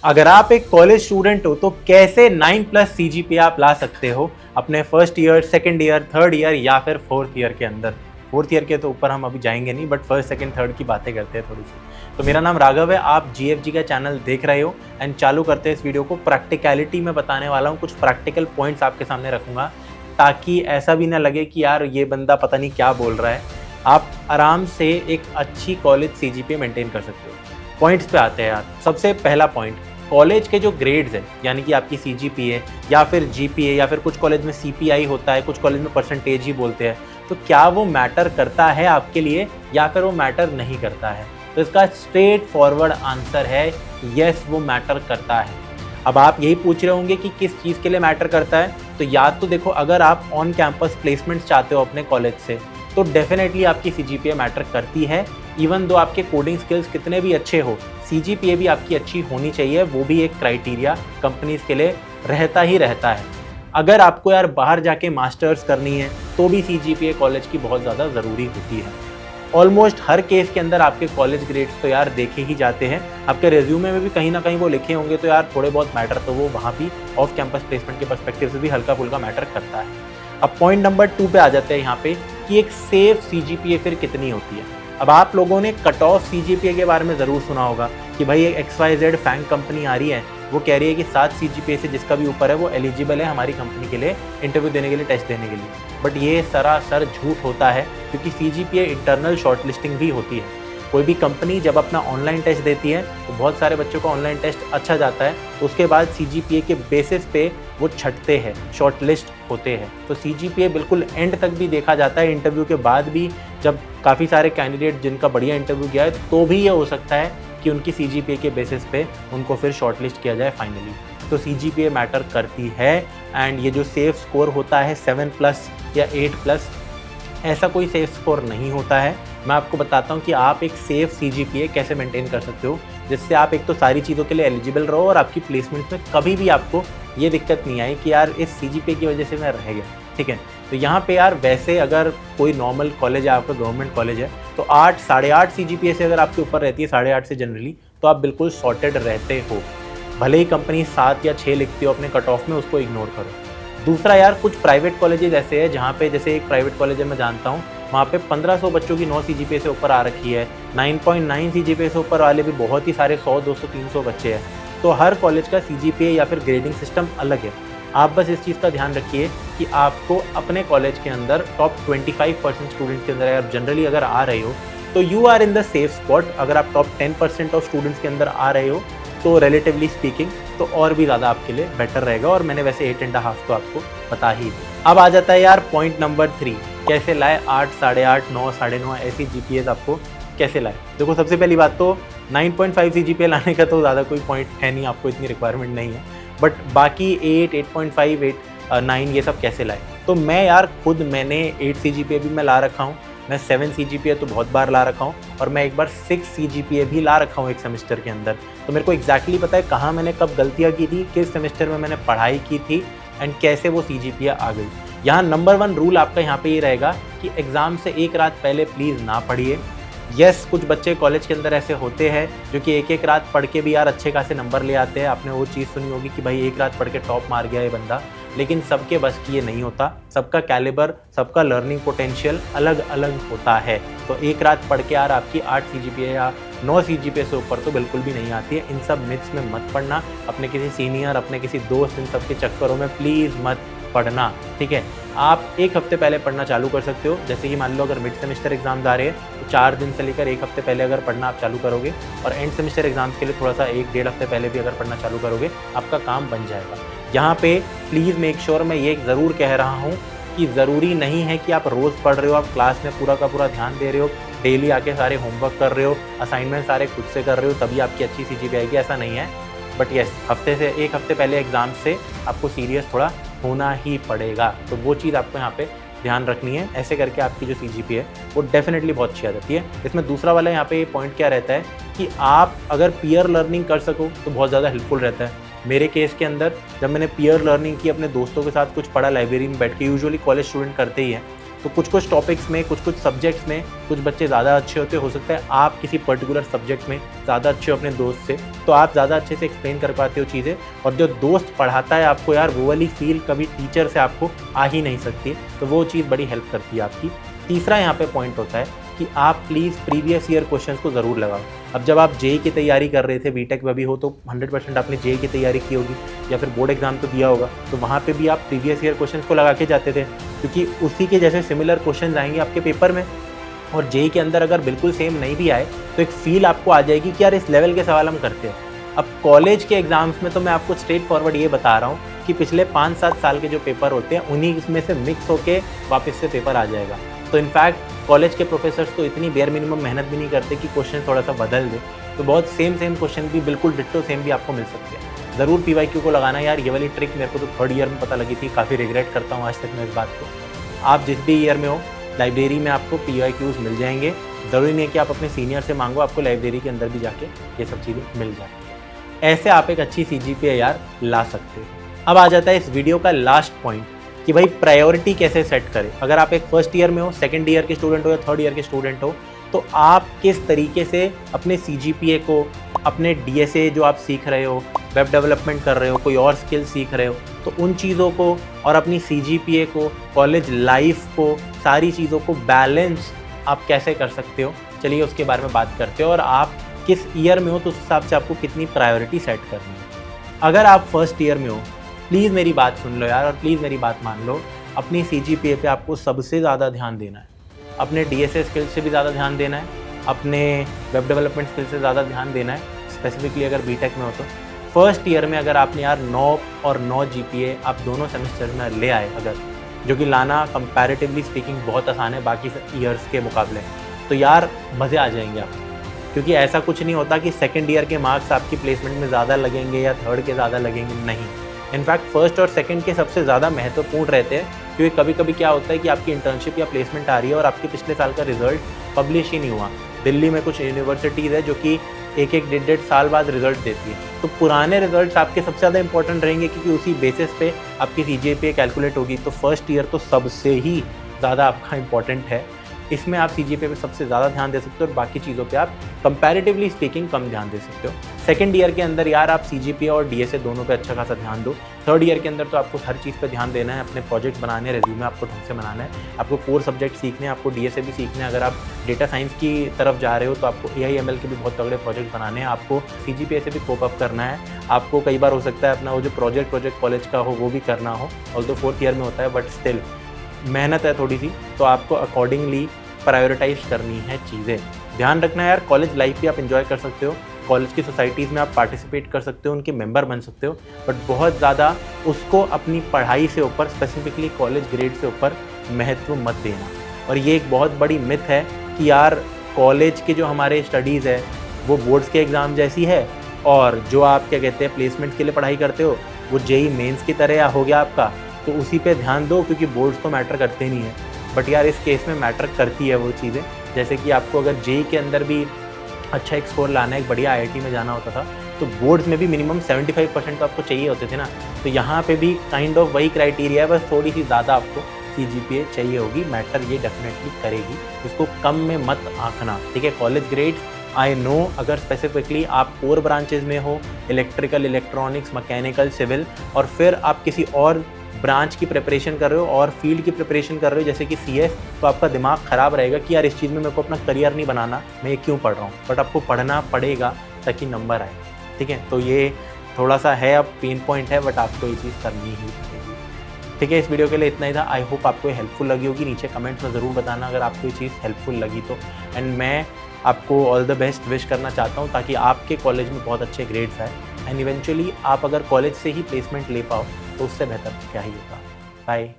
अगर आप एक कॉलेज स्टूडेंट हो तो कैसे 9+ CGPA आप ला सकते हो अपने first year, second year, third year या फिर फोर्थ ईयर के अंदर। फोर्थ ईयर के तो ऊपर हम अभी जाएंगे नहीं, बट फर्स्ट सेकंड थर्ड की बातें करते हैं थोड़ी सी। तो मेरा नाम राघव है, आप GFG का चैनल देख रहे हो एंड चालू करते हैं इस वीडियो को। प्रैक्टिकलिटी में बताने वाला हूँ, कुछ प्रैक्टिकल पॉइंट्स आपके सामने रखूँगा ताकि ऐसा भी ना लगे कि यार ये बंदा पता नहीं क्या बोल रहा है। आप आराम से एक अच्छी कॉलेज CGPA मेंटेन कर सकते हो। पॉइंट्स पे आते हैं यार। सबसे पहला पॉइंट, कॉलेज के जो ग्रेड्स हैं यानी कि आपकी CGPA या फिर GPA या फिर कुछ कॉलेज में CPI होता है, कुछ कॉलेज में परसेंटेज ही बोलते हैं, तो क्या वो मैटर करता है आपके लिए या फिर वो मैटर नहीं करता है? तो इसका स्ट्रेट फॉरवर्ड आंसर है यस, वो मैटर करता है। अब आप यही पूछ रहे होंगे कि किस चीज़ के लिए मैटर करता है। तो याद तो देखो, अगर आप ऑन कैंपस प्लेसमेंट्स चाहते हो अपने कॉलेज से तो डेफिनेटली आपकी CGPA मैटर करती है। इवन दो आपके कोडिंग स्किल्स कितने भी अच्छे हो, CGPA भी आपकी अच्छी होनी चाहिए। वो भी एक क्राइटेरिया कंपनीज के लिए रहता ही रहता है। अगर आपको यार बाहर जाके मास्टर्स करनी है तो भी CGPA कॉलेज की बहुत ज़्यादा ज़रूरी होती है। ऑलमोस्ट हर केस के अंदर आपके कॉलेज ग्रेड्स तो यार देखे ही जाते हैं। आपके रेज्यूमे में भी कहीं ना कहीं वो लिखे होंगे, तो यार थोड़े बहुत मैटर तो वो वहाँ भी ऑफ कैंपस प्लेसमेंट के पर्सपेक्टिव से भी हल्का फुल्का मैटर करता है। अब पॉइंट नंबर 2 पे आ जाते हैं यहाँ पे कि एक सेफ CGPA फिर कितनी होती है। अब आप लोगों ने कट ऑफ CGPA के बारे में ज़रूर सुना होगा कि भाई एक XYZ फैंग कंपनी आ रही है, वो कह रही है कि 7 CGPA से जिसका भी ऊपर है वो एलिजिबल है हमारी कंपनी के लिए इंटरव्यू देने के लिए, टेस्ट देने के लिए। बट ये सरासर झूठ होता है, क्योंकि CGPA इंटरनल शॉर्टलिस्टिंग भी होती है। कोई भी कंपनी जब अपना ऑनलाइन टेस्ट देती है तो बहुत सारे बच्चों का ऑनलाइन टेस्ट अच्छा जाता है, तो उसके बाद CGPA के बेसिस पे वो छटते हैं, शॉर्टलिस्ट होते हैं। तो CGPA बिल्कुल एंड तक भी देखा जाता है, इंटरव्यू के बाद भी जब काफ़ी सारे कैंडिडेट जिनका बढ़िया इंटरव्यू गया है तो भी ये हो सकता है कि उनकी CGPA के बेसिस पे उनको फिर शॉर्टलिस्ट किया जाए फाइनली। तो CGPA मैटर करती है। एंड ये जो सेफ स्कोर होता है 7+ या 8+, ऐसा कोई सेफ स्कोर नहीं होता है। मैं आपको बताता हूँ कि आप एक सेफ CGPA कैसे मेंटेन कर सकते हो, जिससे आप एक तो सारी चीज़ों के लिए एलिजिबल रहो और आपकी प्लेसमेंट में कभी भी आपको ये दिक्कत नहीं आई कि यार इस CGPA की वजह से मैं रह गया। ठीक है, तो यहाँ पे यार वैसे अगर कोई नॉर्मल कॉलेज है, आपका गवर्नमेंट कॉलेज है, तो 8, 8.5 CGPA से अगर आपके ऊपर रहती है, 8.5 से जनरली, तो आप बिल्कुल सॉर्टेड रहते हो। भले ही कंपनी 7 या 6 लिखती हो अपने कट ऑफ में, उसको इग्नोर करो। दूसरा यार, कुछ प्राइवेट कॉलेजेस ऐसे हैं जहाँ पे, जैसे एक प्राइवेट कॉलेज है मैं जानता हूँ, वहाँ पे 1500 बच्चों की 9 CGPA से ऊपर आ रखी है। 9.9 CGPA से ऊपर वाले भी बहुत ही सारे 100, 200, 300 बच्चे हैं। तो हर कॉलेज का CGPA या फिर ग्रेडिंग सिस्टम अलग है। आप बस इस चीज़ का ध्यान रखिए कि आपको अपने कॉलेज के अंदर टॉप 25% स्टूडेंट्स के अंदर अगर जनरली अगर आ रहे हो तो you are in the safe spot. अगर आप टॉप 10% ऑफ स्टूडेंट्स के अंदर आ रहे हो तो रिलेटिवली स्पीकिंग तो और भी ज़्यादा आपके लिए बेटर रहेगा। और मैंने वैसे 8.5 तो आपको बता ही दिया। अब आ जाता है यार पॉइंट नंबर 3, कैसे लाए 8, 8.5, 9, 9.5 ऐसी GPAs आपको कैसे लाए। देखो, सबसे पहली बात तो 9.5 CGPA लाने का तो ज़्यादा कोई पॉइंट है नहीं, आपको इतनी रिक्वायरमेंट नहीं है। बट बाकी 8, 8.5, 8, 9 ये सब कैसे लाए? तो मैं यार खुद मैंने 8 CGPA भी मैं ला रखा हूँ, मैं 7 CGPA तो बहुत बार ला रखा हूँ, और मैं एक बार 6 CGPA भी ला रखा हूँ एक सेमेस्टर के अंदर। तो मेरे को एग्जैक्टली पता है कहाँ मैंने कब गलतियाँ की थी, किस सेमेस्टर में मैंने पढ़ाई की थी एंड कैसे वो CGPA आ गई। यहाँ नंबर 1 रूल आपका यहाँ पे ये रहेगा कि एग्ज़ाम से एक रात पहले प्लीज़ ना पढ़िए। यस, कुछ बच्चे कॉलेज के अंदर ऐसे होते हैं जो कि एक रात पढ़ के भी यार अच्छे खासे नंबर ले आते हैं। आपने वो चीज़ सुनी होगी कि भाई एक रात पढ़ के टॉप मार गया ये बंदा, लेकिन सबके बस की ये नहीं होता। सबका कैलिबर, सबका लर्निंग पोटेंशियल अलग अलग होता है। तो एक रात पढ़ के यार आपकी 8 CGPA या 9 CGPA से ऊपर तो बिल्कुल भी नहीं आती है। इन सब मिथ्स में मत पढ़ना, अपने किसी सीनियर, अपने किसी दोस्त, इन सब के चक्करों में प्लीज़ मत पढ़ना। ठीक है, आप एक हफ्ते पहले पढ़ना चालू कर सकते हो। जैसे कि मान लो अगर मिड सेमेस्टर एग्जाम्स आ रहे हैं तो 4 दिन से लेकर एक हफ्ते पहले अगर पढ़ना आप चालू करोगे, और एंड सेमेस्टर एग्जाम्स के लिए थोड़ा सा 1-1.5 हफ्ते पहले भी अगर पढ़ना चालू करोगे, आपका काम बन जाएगा। यहाँ पे प्लीज़ मेक श्योर, मैं ये ज़रूर कह रहा हूँ कि ज़रूरी नहीं है कि आप रोज़ पढ़ रहे हो, आप क्लास में पूरा का पूरा ध्यान दे रहे हो, डेली आके सारे होमवर्क कर रहे हो, असाइनमेंट सारे खुद से कर रहे हो, तभी आपकी अच्छी CGPA आएगी, ऐसा नहीं है। बट येस, हफ्ते से एक हफ्ते पहले एग्ज़ाम से आपको सीरियस थोड़ा होना ही पड़ेगा। तो वो चीज़ आपको यहाँ पे ध्यान रखनी है। ऐसे करके आपकी जो CGPA है वो डेफिनेटली बहुत अच्छी आ जाती है। इसमें दूसरा वाला यहाँ पे पॉइंट क्या रहता है कि आप अगर पीयर लर्निंग कर सको तो बहुत ज़्यादा हेल्पफुल रहता है। मेरे केस के अंदर जब मैंने पीयर लर्निंग की, अपने दोस्तों के साथ कुछ पढ़ा लाइब्रेरी में बैठ के, यूजुअली कॉलेज स्टूडेंट करते ही हैं, तो कुछ कुछ टॉपिक्स में, कुछ कुछ सब्जेक्ट्स में कुछ बच्चे ज़्यादा अच्छे होते, हो सकता है आप किसी पर्टिकुलर सब्जेक्ट में ज़्यादा अच्छे हो अपने दोस्त से, तो आप ज़्यादा अच्छे से एक्सप्लेन कर पाते हो चीज़ें, और जो दोस्त पढ़ाता है आपको यार, वो वाली फील कभी टीचर से आपको आ ही नहीं सकती, तो वो चीज़ बड़ी हेल्प करती है आपकी। तीसरा यहाँ पे पॉइंट होता है कि आप प्लीज़ प्रीवियस ईयर क्वेश्चंस को ज़रूर लगाओ। अब जब आप जेई की तैयारी कर रहे थे, बीटेक में भी हो, तो 100% आपने जेई की तैयारी की होगी या फिर बोर्ड एग्जाम तो दिया होगा, तो वहाँ पे भी आप प्रीवियस ईयर क्वेश्चंस को लगा के जाते थे, क्योंकि उसी के जैसे सिमिलर क्वेश्चंस आएंगे आपके पेपर में। और जेई के अंदर अगर बिल्कुल सेम नहीं भी आए तो एक फील आपको आ जाएगी कि यार इस लेवल के सवाल हम करते हैं। अब कॉलेज के एग्जाम्स में तो मैं आपको स्ट्रेट फॉरवर्ड ये बता रहा हूँ कि पिछले 5-7 साल के जो पेपर होते हैं उन्हीं में से मिक्स होके वापस से पेपर आ जाएगा। तो इनफैक्ट कॉलेज के प्रोफेसर्स तो इतनी बेयर मिनिमम मेहनत भी नहीं करते कि क्वेश्चन थोड़ा सा बदल दे, तो बहुत सेम क्वेश्चन भी बिल्कुल डिट्टो सेम भी आपको मिल सकते हैं। ज़रूर PYQ को लगाना यार, ये वाली ट्रिक मेरे को तो 3rd ईयर में पता लगी थी, काफ़ी रिग्रेट करता हूँ आज तक मैं इस बात को। आप जिस भी ईयर में हो, लाइब्रेरी में आपको PYQs मिल जाएंगे। ज़रूरी नहीं है कि आप अपने सीनियर से मांगो, आपको लाइब्रेरी के अंदर भी जाके ये सब चीज़ें मिल जाएंगी। ऐसे आप एक अच्छी CGPA यार ला सकते हो। अब आ जाता है इस वीडियो का लास्ट पॉइंट कि भाई प्रायोरिटी कैसे सेट करें। अगर आप एक फर्स्ट ईयर में हो, सेकंड ईयर के स्टूडेंट हो या थर्ड ईयर के स्टूडेंट हो, तो आप किस तरीके से अपने CGPA को, अपने DSA जो आप सीख रहे हो, वेब डेवलपमेंट कर रहे हो, कोई और स्किल सीख रहे हो, तो उन चीज़ों को और अपनी CGPA को, कॉलेज लाइफ को, सारी चीज़ों को बैलेंस आप कैसे कर सकते हो, चलिए उसके बारे में बात करते हो। और आप किस ईयर में हो तो उस हिसाब से आपको कितनी प्रायोरिटी सेट करनी है। अगर आप फर्स्ट ईयर में हो, प्लीज़ मेरी बात सुन लो यार, और प्लीज़ मेरी बात मान लो। अपनी CGPA पे आपको सबसे ज़्यादा ध्यान देना है, अपने DSA स्किल्स से भी ज़्यादा ध्यान देना है, अपने वेब डेवलपमेंट स्किल्स से ज़्यादा ध्यान देना है। स्पेसिफिकली अगर बीटेक में हो तो फर्स्ट ईयर में अगर आपने यार 9 और 9 GPA आप दोनों सेमेस्टर में ले आए, अगर जो कि लाना कंपैरेटिवली स्पीकिंग बहुत आसान है बाकी ईयर्स के मुकाबले, तो यार मज़े आ जाएंगे आपको। क्योंकि ऐसा कुछ नहीं होता कि सेकेंड ईयर के मार्क्स आपकी प्लेसमेंट में ज़्यादा लगेंगे या थर्ड के ज़्यादा लगेंगे, नहीं। इनफैक्ट फर्स्ट और सेकंड के सबसे ज़्यादा महत्वपूर्ण रहते हैं, क्योंकि कभी कभी क्या होता है कि आपकी इंटर्नशिप या प्लेसमेंट आ रही है और आपके पिछले साल का रिजल्ट पब्लिश ही नहीं हुआ। दिल्ली में कुछ यूनिवर्सिटीज़ है जो कि 1-1 साल बाद रिजल्ट देती है, तो पुराने रिजल्ट्स आपके सबसे ज़्यादा इंपॉर्टेंट रहेंगे, क्योंकि उसी बेसिस पे आपकी CGPA कैलकुलेट होगी। तो फर्स्ट ईयर तो सबसे ही ज़्यादा आपका इंपॉर्टेंट है, इसमें आप CGPA पे सबसे ज़्यादा ध्यान दे सकते हो और बाकी चीज़ों पे आप कंपैरेटिवली स्पीकिंग कम ध्यान दे सकते हो। सेकंड ईयर के अंदर यार आप CGPA और DSA दोनों पे अच्छा खासा ध्यान दो। थर्ड ईयर के अंदर तो आपको हर चीज़ पे ध्यान देना है, अपने प्रोजेक्ट बनाने, रेज्यूमे आपको ढंग से बनाना है, आपको कोर सब्जेक्ट सीखने हैं, आपको DSA भी सीखना है। अगर आप डेटा साइंस की तरफ जा रहे हो तो आपको AI/ML के भी बहुत तगड़े प्रोजेक्ट बनाने हैं, आपको CGPA से भी कोप अप करना है। आपको कई बार हो सकता है अपना वो जो प्रोजेक्ट कॉलेज का हो वो भी करना हो, ऑल्दो 4th ईयर में होता है, बट स्टिल मेहनत है थोड़ी सी, तो आपको अकॉर्डिंगली प्रायोरिटाइज करनी है चीज़ें। ध्यान रखना है यार, कॉलेज लाइफ भी आप एंजॉय कर सकते हो, कॉलेज की सोसाइटीज़ में आप पार्टिसिपेट कर सकते हो, उनके मेंबर बन सकते हो, बट बहुत ज़्यादा उसको अपनी पढ़ाई से ऊपर, स्पेसिफिकली कॉलेज ग्रेड से ऊपर महत्व मत देना। और ये एक बहुत बड़ी मिथ है कि यार कॉलेज के जो हमारे स्टडीज़ है वो बोर्ड्स के एग्ज़ाम जैसी है, और जो आप क्या कहते हैं प्लेसमेंट के लिए पढ़ाई करते हो वो JEE मेंस की तरह हो गया आपका, तो उसी पे ध्यान दो, क्योंकि बोर्ड्स तो मैटर करते नहीं है। बट यार इस केस में मैटर करती है वो चीज़ें, जैसे कि आपको अगर JEE के अंदर भी अच्छा एक स्कोर लाना है, एक बढ़िया IIT में जाना होता था, तो बोर्ड्स में भी मिनिमम 75% तो आपको चाहिए होते थे ना। तो यहाँ पे भी काइंड ऑफ वही क्राइटेरिया है, बस थोड़ी सी ज़्यादा आपको CGPA चाहिए होगी। मैटर ये डेफिनेटली करेगी, इसको कम में मत आंकना, ठीक है। कॉलेज ग्रेड्स आई नो, अगर स्पेसिफिकली आप कोर ब्रांचेज में हो, इलेक्ट्रिकल, इलेक्ट्रॉनिक्स, मैकेनिकल, सिविल, और फिर आप किसी और ब्रांच की प्रिपरेशन कर रहे हो और फील्ड की प्रिपरेशन कर रहे हो जैसे कि CS, तो आपका दिमाग ख़राब रहेगा कि यार इस चीज़ में मेरे को अपना करियर नहीं बनाना, मैं ये क्यों पढ़ रहा हूँ। बट आपको पढ़ना पड़ेगा ताकि नंबर आए, ठीक है। तो ये थोड़ा सा है, अब पेन पॉइंट है, बट आपको ये चीज़ करनी ही पड़ेगी, ठीक है। इस वीडियो के लिए इतना ही था। आई होप आपको हेल्पफुल लगी होगी। नीचे कमेंट्स में ज़रूर बताना अगर आपको ये चीज़ हेल्पफुल लगी तो। एंड मैं आपको ऑल द बेस्ट विश करना चाहता हूँ ताकि आपके कॉलेज में बहुत अच्छे ग्रेड्स आए, एंड इवेंचुअली आप अगर कॉलेज से ही प्लेसमेंट ले पाओ तो उससे बेहतर क्या ही होगा। बाय।